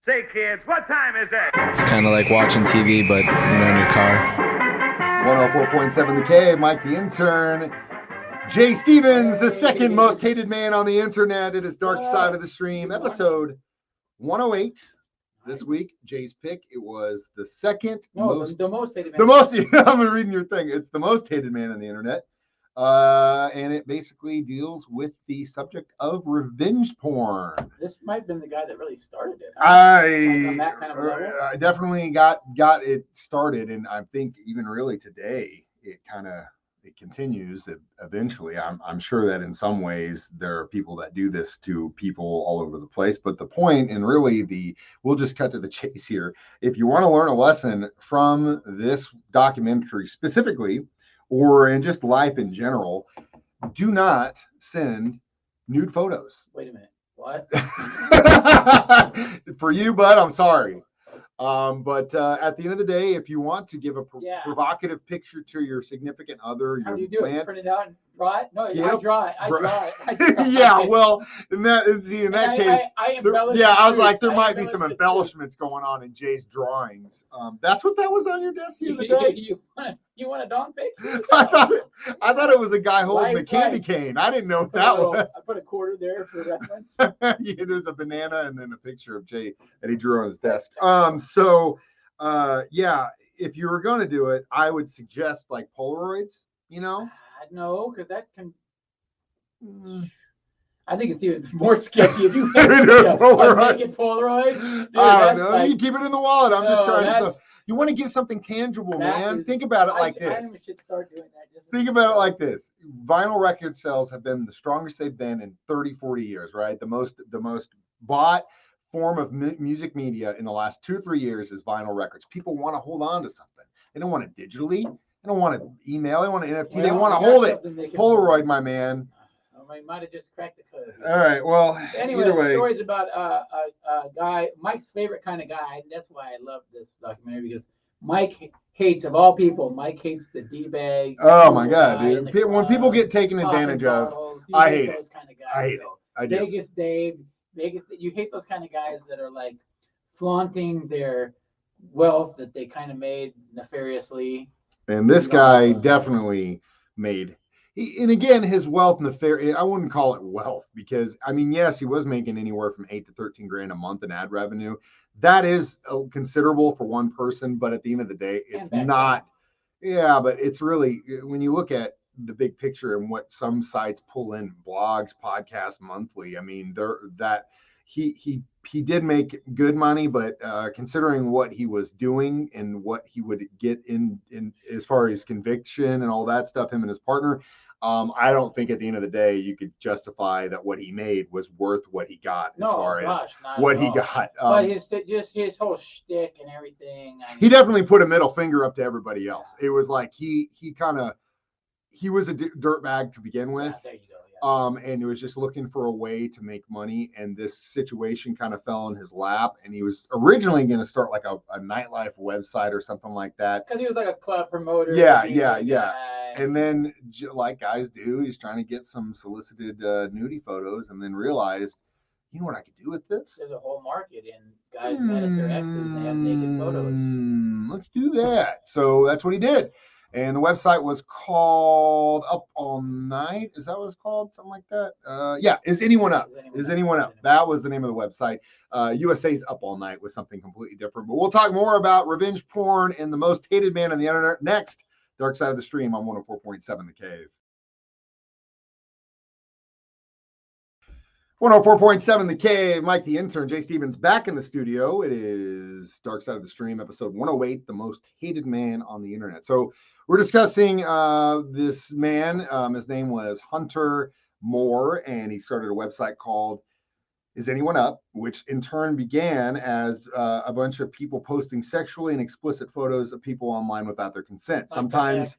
Say, kids, what time is it? It's kind of like watching TV, but, in your car. 104.7 The Cave, Mike the Intern. Jay Stevens, the second most hated man on the internet. It is Dark Side of the Stream, episode 108. This week, Jay's pick, it was the second most... The most hated man. The most, I'm reading your thing. It's the most hated man on the internet. And it basically deals with the subject of revenge porn. This might have been the guy that really started it. On that kind of level. I definitely got it started, and I think even really today it continues. Eventually, I'm sure that in some ways there are people that do this to people all over the place. But the point, and really we'll just cut to the chase here. If you want to learn a lesson from this documentary specifically, or in just life in general, do not send nude photos. Wait a minute. What? For you, bud, I'm sorry. But at the end of the day, if you want to give a provocative picture to your significant other, how your do you do plan, it? Print it out and draw it? No, yep. I draw it. Yeah, well, in that case, I was like, there might be some embellishments going on in Jay's drawings. That's what that was on your desk the other day. You want a dog pic? I thought it was a guy holding a candy cane. I didn't know what that was. I put a quarter there for reference. Yeah, there's a banana and then a picture of Jay that he drew on his desk. If you were going to do it, I would suggest like Polaroids, No, because that can... I think it's even more sketchy if you make a Polaroid. Dude, I don't know. You keep it in the wallet. I'm just trying to... You want to give something tangible, man. Think about it like this. I should start doing that. Think about it like this. Vinyl record sales have been the strongest they've been in 30, 40 years, right? The most bought form of music media in the last 2 or 3 years is vinyl records. People want to hold on to something. They don't want it digitally. They don't want it email. They want an NFT. They want to hold it. Polaroid, my man. I might have just cracked the code. All right. Well, anyway, either way. The story's about a guy, Mike's favorite kind of guy. And that's why I love this documentary, because Mike hates, of all people, Mike hates the D-bag. Oh, my God, dude. When people get taken advantage of, I hate it. Kind of guys, I hate it. I do. Vegas Dave, you hate those kind of guys that are like flaunting their wealth that they kind of made nefariously. And this guy definitely made... And again, his wealth, I wouldn't call it wealth because, yes, he was making anywhere from 8 to 13 grand a month in ad revenue. That is considerable for one person, but at the end of the day, it's not. Yeah, but it's really, when you look at the big picture and what some sites pull in, blogs, podcasts monthly, he did make good money, but considering what he was doing and what he would get in as far as conviction and all that stuff, him and his partner, I don't think at the end of the day you could justify that what he made was worth what he got as what he got. But his whole shtick and everything. He definitely put a middle finger up to everybody else. Yeah. It was like he was a dirtbag to begin with. Yeah, there you go. And he was just looking for a way to make money, and this situation kind of fell in his lap, and he was originally going to start like a nightlife website or something like that. Because he was like a club promoter. Yeah. And then, like guys do, he's trying to get some solicited nudie photos, and then realized, you know what I could do with this? There's a whole market in guys mad at their exes and they have naked photos. Let's do that. So that's what he did. And the website was called Up All Night. Is that what it's called? Something like that? Is Anyone Up? Is Anyone Up? That was the name of the website. USA's Up All Night was something completely different. But we'll talk more about revenge porn and the most hated man on the internet next. Dark Side of the Stream on 104.7 The Cave. 104.7 The Cave. Mike the Intern, Jay Stevens back in the studio. It is Dark Side of the Stream, episode 108, the most hated man on the internet. So we're discussing this man. His name was Hunter Moore, and he started a website called Is Anyone Up?, which in turn began as a bunch of people posting sexually and explicit photos of people online without their consent. Sometimes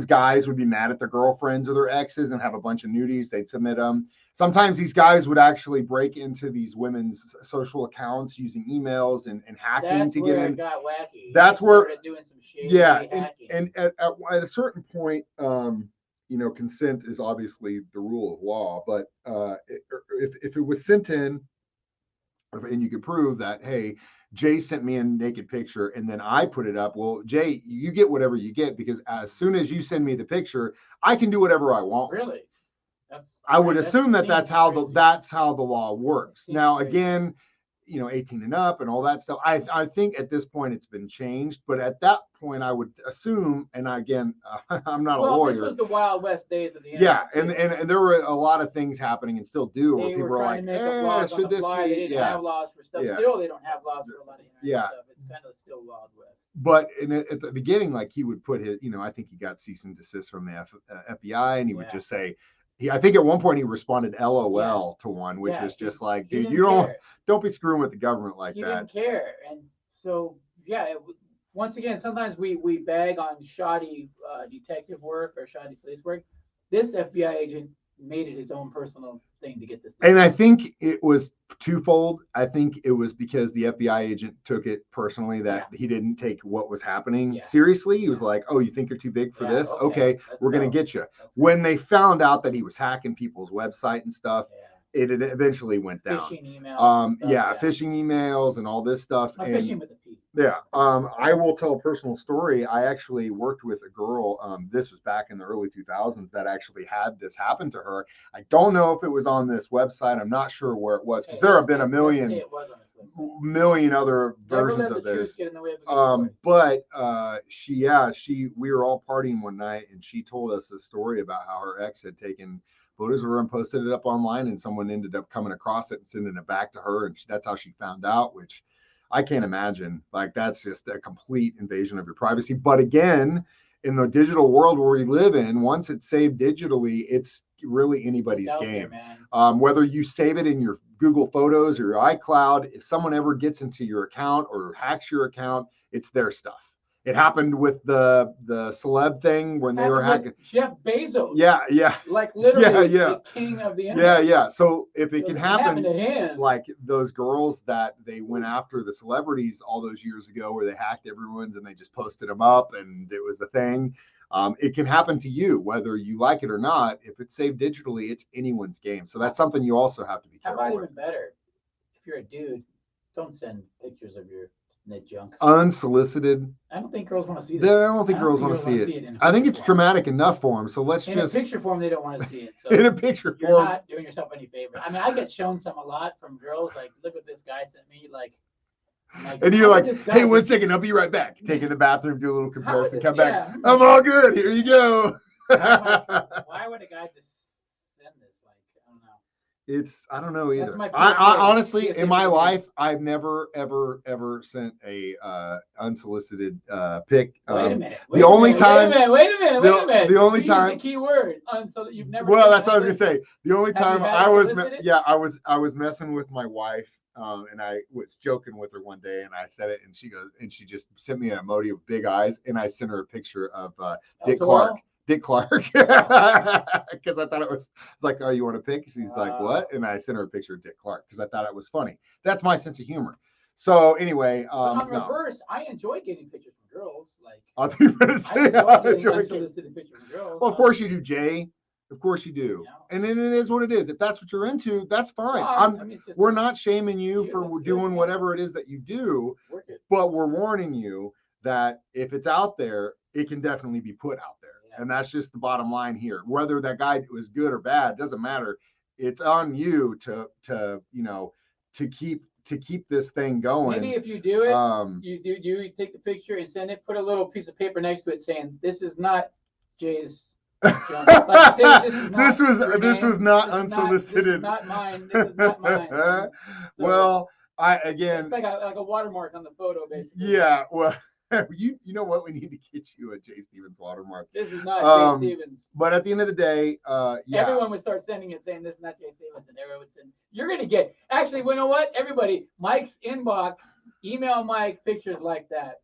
guys would be mad at their girlfriends or their exes and have a bunch of nudies. They'd submit them. Sometimes these guys would actually break into these women's social accounts using emails and hacking to get in. Got wacky. That's where doing some shady and at a certain point, consent is obviously the rule of law. But if it was sent in and you could prove that, hey, Jay sent me a naked picture and then I put it up. Well, Jay, you get whatever you get, because as soon as you send me the picture, I can do whatever I want. Really? I would assume that that's how the law works. Now, crazy. again, 18 and up and all that stuff. I think at this point it's been changed, but at that point I would assume, and again, I'm not a lawyer. This was the Wild West days of the internet. Yeah, too. and there were a lot of things happening and still do where people are like, should this be? They didn't have laws for stuff. Yeah. Still, they don't have laws for a lot of internet stuff. It's kind of still Wild West. But at the beginning, like he would put his, I think he got cease and desist from the FBI, and he would just say, I think at one point he responded LOL to one, which was just like, dude, you don't be screwing with the government like that. He didn't care. And so, once again, sometimes we bag on shoddy detective work or shoddy police work. This FBI agent made it his own personal thing to get this done. And I think it was twofold. I think it was because the FBI agent took it personally that he didn't take what was happening seriously. He was like, oh, you think you're too big for this? Okay, we're going to get you. When they found out that he was hacking people's website and stuff, it eventually went down. Phishing emails. Phishing emails and all this stuff. Phishing with a P. Yeah. I will tell a personal story. I actually worked with a girl. This was back in the early 2000s that actually had this happen to her. I don't know if it was on this website. I'm not sure where it was, because there have been a million other versions of this. But we were all partying one night, and she told us a story about how her ex had taken photos of her and posted it up online, and someone ended up coming across it and sending it back to her, and that's how she found out, which I can't imagine. Like, that's just a complete invasion of your privacy. But again, in the digital world where we live in, once it's saved digitally, it's really anybody's game. There, whether you save it in your Google Photos or your iCloud, if someone ever gets into your account or hacks your account, it's their stuff. It happened with the celeb thing when they were hacking. Jeff Bezos. Yeah. Like literally the king of the internet. Yeah. So if it can happen to him, like those girls that they went after the celebrities all those years ago, where they hacked everyone's and they just posted them up and it was a thing. It can happen to you, whether you like it or not. If it's saved digitally, it's anyone's game. So that's something you also have to be careful with. How about even better? If you're a dude, don't send pictures of your net junk. Unsolicited. I don't think girls want to see that. I don't think girls want to see it. I think it's traumatic enough for them. So let's in a picture form, they don't want to see it. So in a picture you're form, not doing yourself any favor. I mean, I get shown some a lot from girls. Like, look what this guy sent me. Like, and you're like, hey, 1 second, I'll be right back. Take in the bathroom, do a little comparison, come back. I'm all good. Here you go. Why would a guy just send this? Like, I don't know. I don't know either. I honestly, in my life, I've never, ever sent a unsolicited pic. Wait a minute. The only time. Wait a minute. The only time. The key word. Unsolicited. You've never. Well, that's what I was gonna say. The only time I was, I was messing with my wife. And I was joking with her one day, and I said it, and she goes, and she just sent me an emoji of big eyes, and I sent her a picture of Dick Clark, because I thought it was like, oh, you want a pic? She's like, what? And I sent her a picture of Dick Clark because I thought it was funny. That's my sense of humor. So anyway, on reverse, I enjoy getting pictures from girls. Like, I think you're gonna say I enjoy unsolicited pictures from girls. Well, of course you do, Jay. Of course you do. And then it is what it is. If that's what you're into, that's fine. We're not shaming you for doing whatever it is that you do, but we're warning you that if it's out there, it can definitely be put out there. Yeah. And that's just the bottom line here. Whether that guy was good or bad, doesn't matter. It's on you to keep this thing going. Maybe if you do it, you take the picture and send it, put a little piece of paper next to it saying, this is not Jay's. Like, this was not unsolicited. This is not mine. This is not mine. So, well, it's like a watermark on the photo, basically. Yeah. Well, you know what? We need to get you a Jay Stevens watermark. This is not Jay Stevens. But at the end of the day, everyone would start sending it saying this is not Jay Stevens, and everyone would send. You're gonna get. Actually, you know what? Everybody, Mike's inbox, email Mike pictures like that.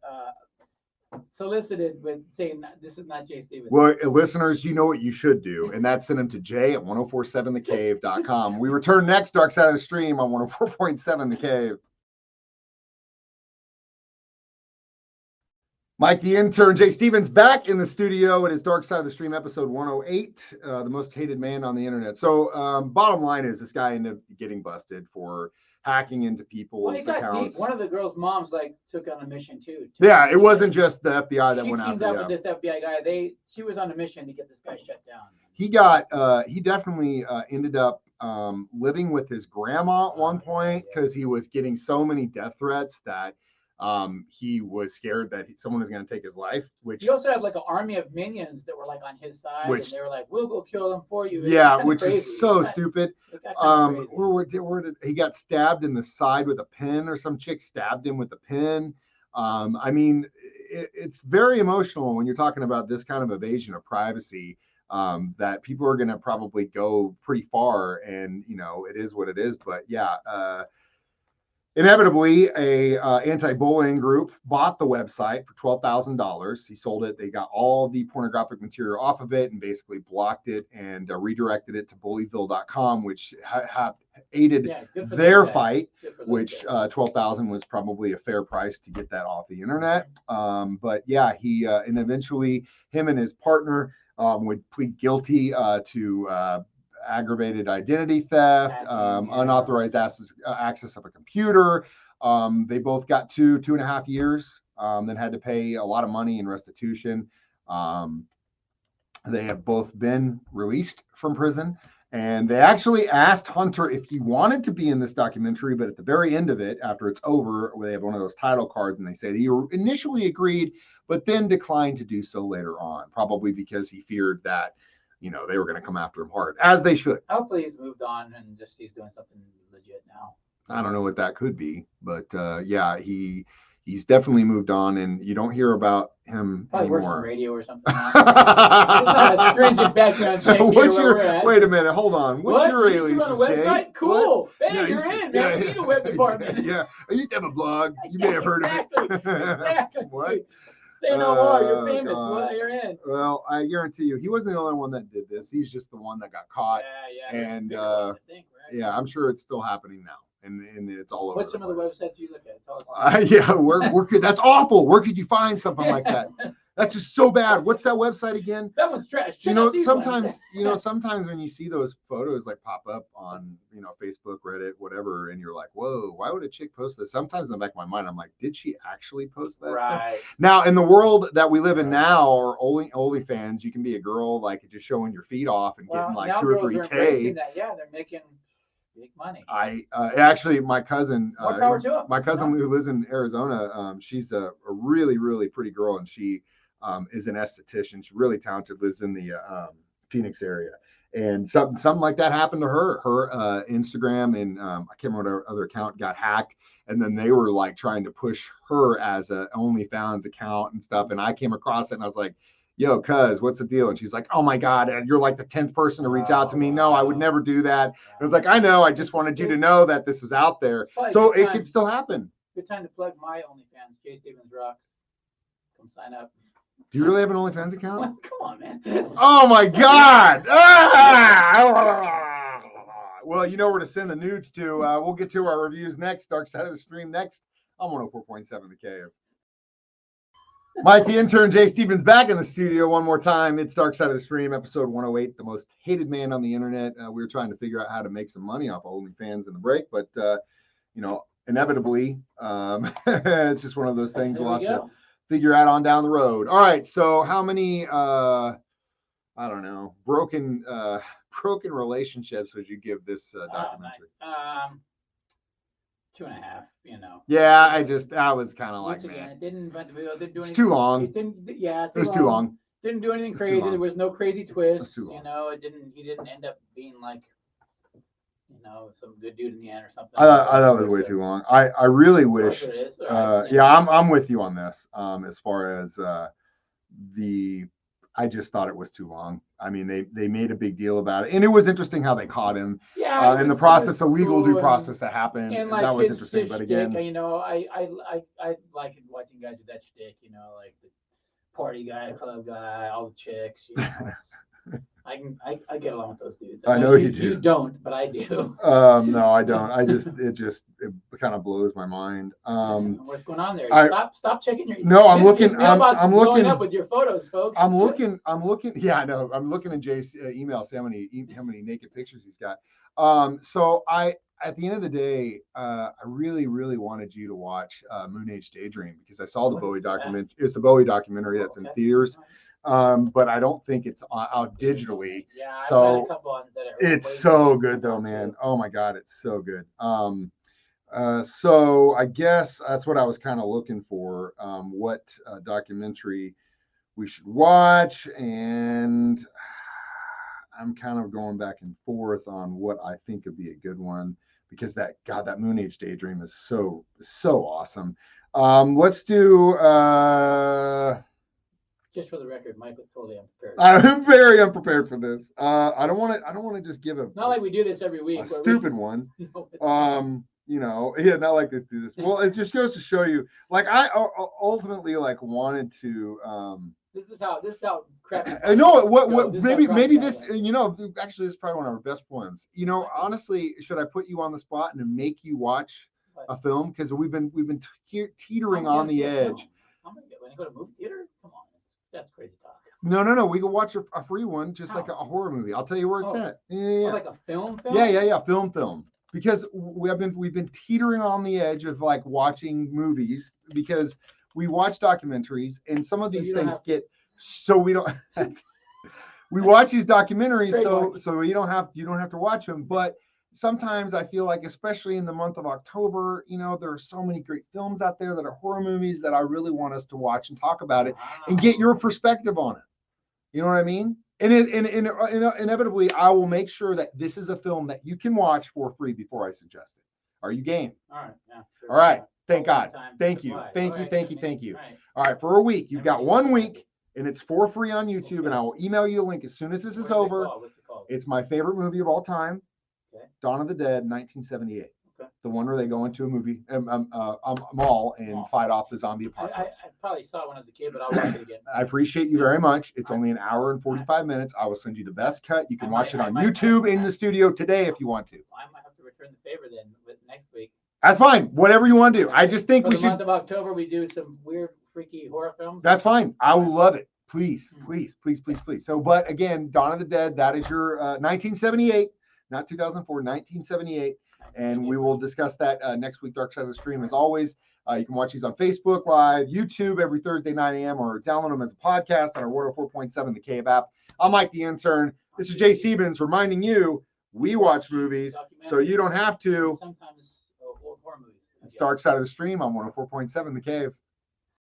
Solicited with saying this is not Jay Stevens. Well, listeners, you know what you should do, and that's send them to jay@1047thecave.com. We return next, Dark Side of the Stream on 104.7 The Cave. Mike the Intern, Jay Stevens back in the studio. It is Dark Side of the Stream, episode 108, the most hated man on the internet. So bottom line is this guy ended up getting busted for hacking into people's Well, it got accounts. deep. One of the girls' moms like took on a mission too. Yeah, it wasn't just the FBI that She went teamed after up with this FBI guy. She was on a mission to get this guy shut down. He definitely ended up living with his grandma at one point because he was getting so many death threats that he was scared that someone was going to take his life. Which he also had like an army of minions that were like on his side, and they were like, "We'll go kill them for you." Yeah, which is so stupid. Where did he got stabbed in the side with a pin, or some chick stabbed him with a pin? I mean, it's very emotional when you're talking about this kind of evasion of privacy. That people are going to probably go pretty far, and it is what it is. But yeah, inevitably, a anti-bullying group bought the website for $12,000. He sold it. They got all the pornographic material off of it and basically blocked it and redirected it to bullyville.com, which aided their fight, which $12,000 was probably a fair price to get that off the internet. But yeah, he and eventually him and his partner would plead guilty to aggravated identity theft, unauthorized access of a computer. They both got 2.5 years, then had to pay a lot of money in restitution. They have both been released from prison, and they actually asked Hunter if he wanted to be in this documentary, but at the very end of it, after it's over, where they have one of those title cards and they say he initially agreed, but then declined to do so later on, probably because he feared that they were going to come after him hard, as they should. Hopefully he's moved on and just he's doing something legit now. I don't know what that could be, but yeah, he's definitely moved on, and you don't hear about him probably anymore. Works in radio or something. It's not a stringent background check. Wait a minute, hold on. What's your alias? On a website? Jay? Cool. What? Hey, you're in. Never seen a web department. Yeah, I used to have a blog. You may have heard of it. Exactly. What? Say no more. You're famous. Well, you're in. Well, I guarantee you, he wasn't the only one that did this. He's just the one that got caught. Yeah. And right? yeah, I'm sure it's still happening now, and it's all over. What's some of the websites you look at? Tell us. Yeah, where could that's awful. Where could you find something like that? That's just so bad. What's that website again? That one's trash. Sometimes sometimes when you see those photos like pop up on Facebook, Reddit, whatever, and you're like, whoa, why would a chick post this? Sometimes in the back of my mind, I'm like, did she actually post that? Right. Stuff? Now, in the world that we live in now, or OnlyFans, you can be a girl like just showing your feet off and getting like 2 or 3K. Yeah, they're making big money. Actually, my cousin, my cousin who lives in Arizona, she's a really, really pretty girl, and she is an esthetician. She's really talented, lives in the Phoenix area. And something like that happened to her. Her Instagram and I can't remember what other account got hacked. And then they were like trying to push her as a OnlyFans account and stuff. And I came across it and I was like, yo, cuz, what's the deal? And she's like, oh my God, you're like the 10th person to reach out to me. No, I would never do that. I was like, I know, I just wanted you to know that this is out there. So it could still happen. Good time to plug my OnlyFans, Jay Stevens Rocks. Come sign up. Do you really have an OnlyFans account? Come on, man. Oh my God. Well, you know where to send the nudes to. We'll get to our reviews next. Dark Side of the Stream next. I'm 104.7 The Cave. Mike the Intern, Jay Stevens back in the studio one more time. It's Dark Side of the Stream, episode 108, the most hated man on the internet. We were trying to figure out how to make some money off of OnlyFans in the break, but inevitably, it's just one of those things we'll have to figure out on down the road. All right, so how many I don't know, broken relationships would you give this documentary? Nice. 2.5, Yeah, I was kind of like, once again, man, it didn't invent the video. Didn't do anything. It's too long. It didn't. Yeah, it was too long. Didn't do anything crazy. There was no crazy twist. Too long. He didn't end up being like, some good dude in the end or something. I thought it was way too long. I really wish. Yeah, I'm with you on this. As far as I just thought it was too long. I mean, they made a big deal about it, and it was interesting how they caught him. Yeah, in the process, a legal due process that happened. And like that was interesting. But again, I like watching guys with that shtick. Like the party guy, club guy, all the chicks. I get along with those dudes. I know you do. You don't, but I do. No, I don't. It kind of blows my mind. What's going on there? Stop checking your. No, I'm looking. I'm looking up with your photos, folks. I'm looking. Yeah, I know. I'm looking in Jay's email. See how many naked pictures he's got. So I at the end of the day, I really, really wanted you to watch Moon Age Daydream because I saw the Bowie document. It's the Bowie documentary that's in theaters, but I don't think it's out digitally. Yeah, I've So got a couple on that it's so good though, man. Oh my God, it's so good. So I guess that's what I was kind of looking for. What documentary we should watch, and I'm kind of going back and forth on what I think would be a good one because that Moon Age Daydream is so awesome. Let's do just for the record, Mike was totally unprepared. I'm very unprepared for this. I don't want to just give not like we do this every week. A stupid one. No, not like this. Do this. Well, it just goes to show you, like I ultimately like wanted to. This is how crappy. I know what maybe this actually this is probably one of our best ones. Honestly, should I put you on the spot and make you watch a film because we've been teetering on the edge. When you go to movie theater, come on, that's crazy talk. No. We can watch a free one, just like a horror movie. I'll tell you where it's at. Yeah. Oh, like a film. Yeah. Film. Because we've been teetering on the edge of like watching movies because we watch documentaries and some of these things we don't. We watch these documentaries so you don't have to watch them, but. Sometimes I feel like, especially in the month of October, there are so many great films out there that are horror movies that I really want us to watch and talk about it and get your perspective on it. You know what I mean? And inevitably, I will make sure that this is a film that you can watch for free before I suggest it. Are you game? All right. Yeah, sure. All right. Thank God. Thank you. Thank you. All right. For a week, you've got 1 week, and it's for free on YouTube, and I will email you a link as soon as this is over. What's it called? It's my favorite movie of all time. Okay. Dawn of the Dead, 1978. Okay. The one where they go into a movie mall and fight off the zombie apocalypse. I probably saw one as a kid, but I'll watch it again. I appreciate you very much. It's only an hour and 45 minutes. I will send you the best cut. You can watch it on YouTube in the studio today if you want to. I might have to return the favor then next week. That's fine. Whatever you want to do. I just think For the month of October, we do some weird, freaky horror films. That's fine. I will love it. Please. So, but again, Dawn of the Dead, that is your 1978. Not 2004, 1978. And we will discuss that next week, Dark Side of the Stream. As always, you can watch these on Facebook Live, YouTube every Thursday, 9 a.m., or download them as a podcast on our 104.7 The Cave app. I'm Mike the Intern. This is Jay Stevens reminding you, we watch movies, so you don't have to. Sometimes horror movies. It's Dark Side of the Stream on 104.7 The Cave.